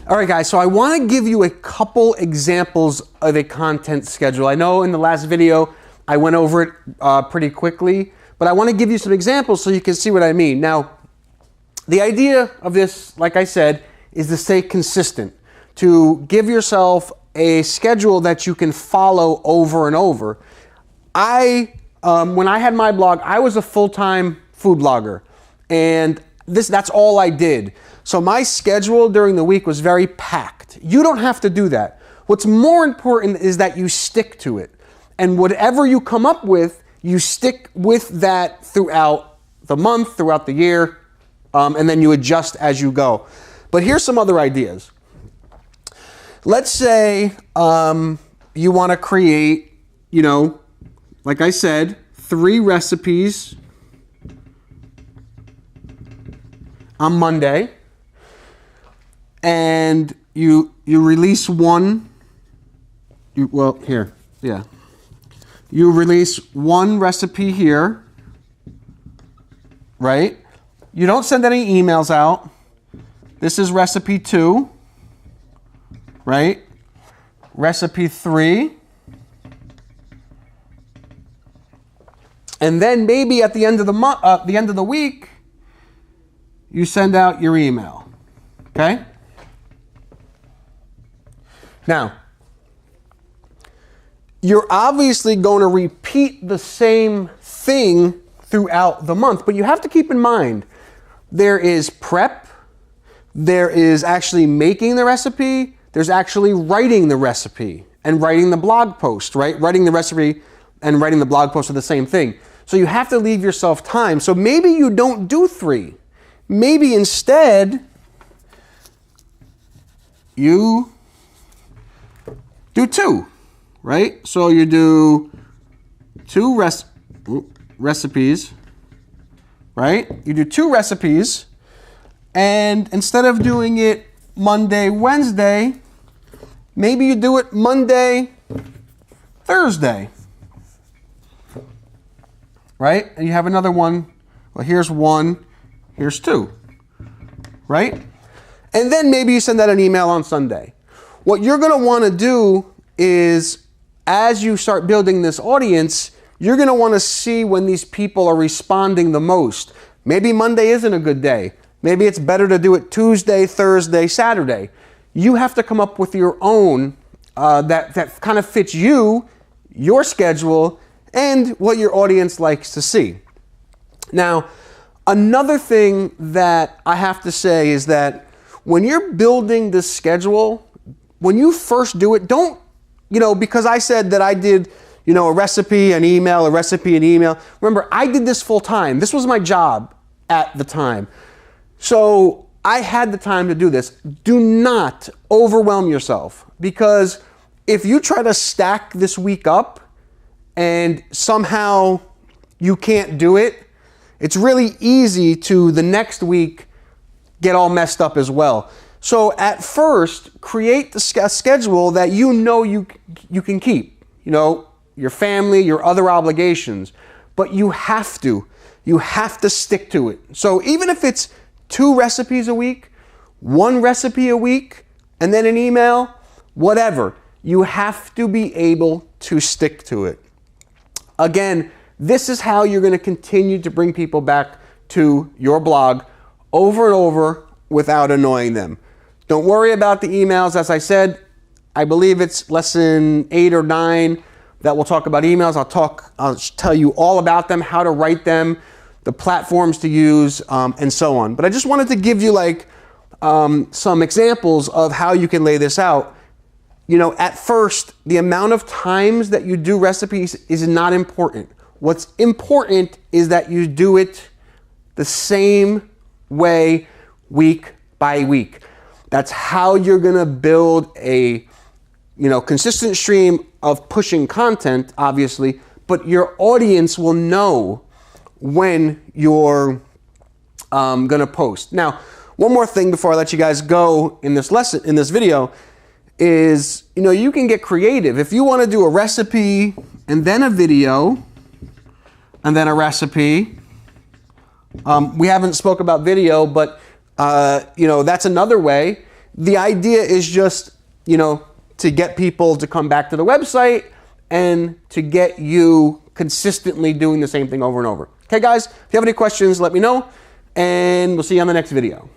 All right, guys, so I want to give you a couple examples of a content schedule. I know in the last video I went over it pretty quickly, but I want to give you some examples so you can see what I mean. Now, the idea of this, like I said, is to stay consistent, to give yourself a schedule that you can follow over and over. When I had my blog, I was a full-time food blogger, and that's all I did. So my schedule during the week was very packed. You don't have to do that. What's more important is that you stick to it. And whatever you come up with, you stick with that throughout the month, throughout the year, and then you adjust as you go. But here's some other ideas. Let's say you want to create, like I said, 3 recipes on Monday, and you release one. You release one recipe here, right? You don't send any emails out. This is recipe 2, right? Recipe 3. And then maybe at the end of the week, you send out your email. Okay? Now, you're obviously going to repeat the same thing throughout the month, but you have to keep in mind there is prep, there is actually making the recipe, there's actually writing the recipe and writing the blog post, right? Writing the recipe and writing the blog post are the same thing. So you have to leave yourself time. So maybe you don't do 3. Maybe instead you do 2, right? So you do 2 recipes, right? You do 2 recipes, and instead of doing it Monday, Wednesday, maybe you do it Monday, Thursday, right? And you have another one. Well, here's 1, here's 2, right? And then maybe you send out an email on Sunday. What you're going to want to do is, as you start building this audience, you're going to want to see when these people are responding the most. Maybe Monday isn't a good day. Maybe it's better to do it Tuesday, Thursday, Saturday. You have to come up with your own that kind of fits you, your schedule, and what your audience likes to see. Now, another thing that I have to say is that when you're building this schedule, when you first do it, don't, because I said that I did, a recipe, an email, a recipe, an email. Remember, I did this full time. This was my job at the time. So I had the time to do this. Do not overwhelm yourself, because if you try to stack this week up and somehow you can't do it, it's really easy to the next week get all messed up as well. So at first, create the schedule that you can keep. Your family, your other obligations, but you have to stick to it. So even if it's 2 recipes a week, 1 recipe a week, and then an email, whatever, you have to be able to stick to it. Again, this is how you're going to continue to bring people back to your blog over and over without annoying them. Don't worry about the emails. As I said, I believe it's lesson 8 or 9 that we'll talk about emails. I'll tell you all about them, how to write them, the platforms to use, and so on. But I just wanted to give you some examples of how you can lay this out. At first, the amount of times that you do recipes is not important. What's important is that you do it the same way week by week. That's how you're gonna build a consistent stream of pushing content, obviously, but your audience will know when you're gonna post. Now, one more thing before I let you guys go in this video is, you can get creative. If you want to do a recipe and then a video and then a recipe, we haven't spoke about video, but that's another way. The idea is just, you know, to get people to come back to the website and to get you consistently doing the same thing over and over. Okay, guys, if you have any questions, let me know, and we'll see you on the next video.